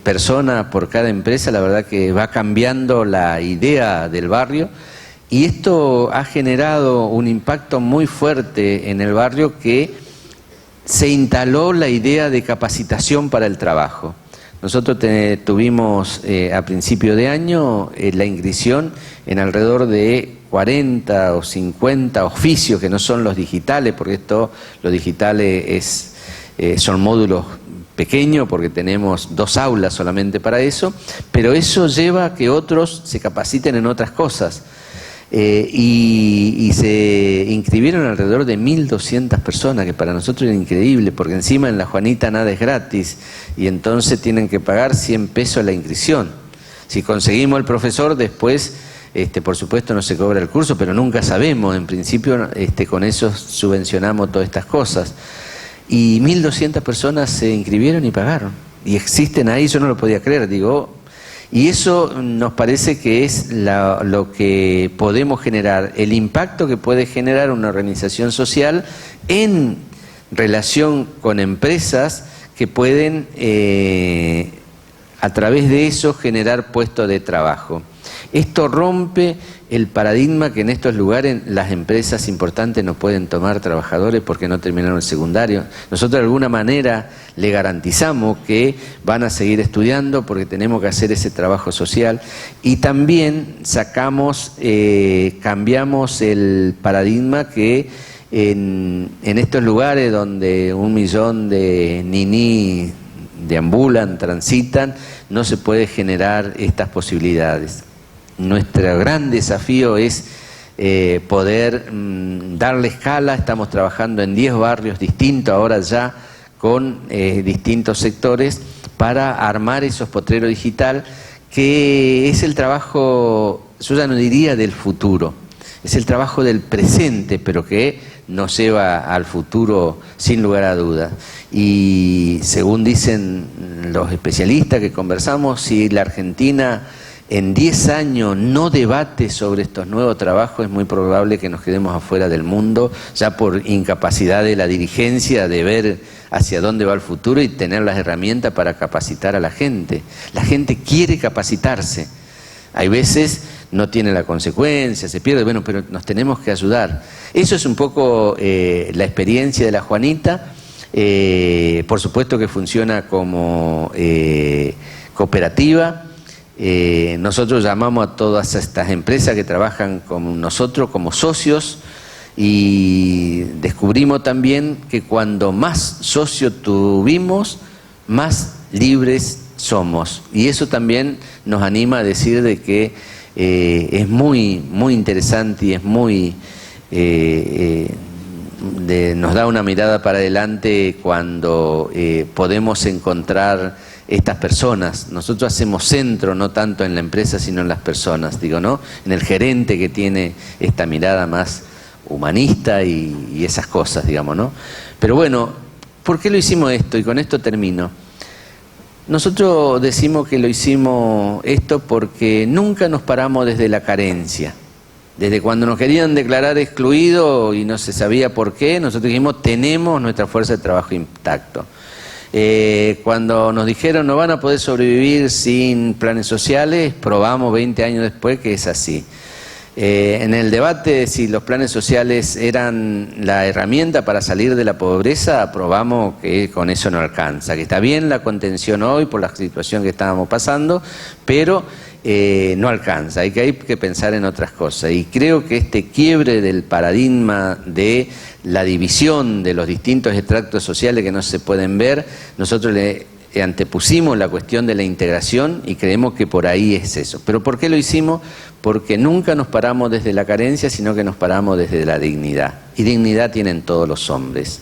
personas por cada empresa, la verdad que va cambiando la idea del barrio, y esto ha generado un impacto muy fuerte en el barrio, que se instaló la idea de capacitación para el trabajo. Nosotros tuvimos a principio de año la inscripción en alrededor de 40 o 50 oficios que no son los digitales, porque los digitales son módulos pequeños, porque tenemos 2 aulas solamente para eso, pero eso lleva a que otros se capaciten en otras cosas. Y se inscribieron alrededor de 1.200 personas, que para nosotros era increíble, porque encima en la Juanita nada es gratis, y entonces tienen que pagar 100 pesos la inscripción. Si conseguimos el profesor, después, por supuesto, no se cobra el curso, pero nunca sabemos. En principio, con eso subvencionamos todas estas cosas. Y 1.200 personas se inscribieron y pagaron. Y existen ahí, yo no lo podía creer, digo. Y eso nos parece que es lo que podemos generar, el impacto que puede generar una organización social en relación con empresas que pueden a través de eso generar puestos de trabajo. Esto rompe el paradigma que en estos lugares las empresas importantes no pueden tomar trabajadores porque no terminaron el secundario. Nosotros de alguna manera le garantizamos que van a seguir estudiando porque tenemos que hacer ese trabajo social, y también cambiamos el paradigma que en estos lugares donde 1 millón de niní deambulan, transitan, no se puede generar estas posibilidades. Nuestro gran desafío es poder darle escala. Estamos trabajando en 10 barrios distintos ahora ya con distintos sectores para armar esos potreros digital, que es el trabajo, yo ya no diría del futuro, es el trabajo del presente, pero que nos lleva al futuro sin lugar a dudas. Y según dicen los especialistas que conversamos, si la Argentina en 10 años no debate sobre estos nuevos trabajos, es muy probable que nos quedemos afuera del mundo, ya por incapacidad de la dirigencia de ver hacia dónde va el futuro y tener las herramientas para capacitar a la gente. La gente quiere capacitarse. Hay veces no tiene la consecuencia, se pierde, bueno, pero nos tenemos que ayudar. Eso es un poco la experiencia de la Juanita. Por supuesto que funciona como cooperativa. Nosotros llamamos a todas estas empresas que trabajan con nosotros como socios, y descubrimos también que cuando más socios tuvimos, más libres somos, y eso también nos anima a decir de que es muy interesante y es muy nos da una mirada para adelante cuando podemos encontrar estas personas. Nosotros hacemos centro no tanto en la empresa sino en las personas, digo, ¿no? En el gerente que tiene esta mirada más humanista y esas cosas, digamos, ¿no? Pero bueno, ¿por qué lo hicimos esto? Y con esto termino. Nosotros decimos que lo hicimos esto porque nunca nos paramos desde la carencia. Desde cuando nos querían declarar excluidos y no se sabía por qué, nosotros dijimos, tenemos nuestra fuerza de trabajo intacto. Cuando nos dijeron no van a poder sobrevivir sin planes sociales, probamos 20 años después que es así. En el debate si los planes sociales eran la herramienta para salir de la pobreza, probamos que con eso no alcanza, que está bien la contención hoy por la situación que estábamos pasando, pero no alcanza, hay que pensar en otras cosas. Y creo que este quiebre del paradigma de la división de los distintos extractos sociales que no se pueden ver, nosotros le antepusimos la cuestión de la integración y creemos que por ahí es eso. ¿Pero por qué lo hicimos? Porque nunca nos paramos desde la carencia, sino que nos paramos desde la dignidad. Y dignidad tienen todos los hombres.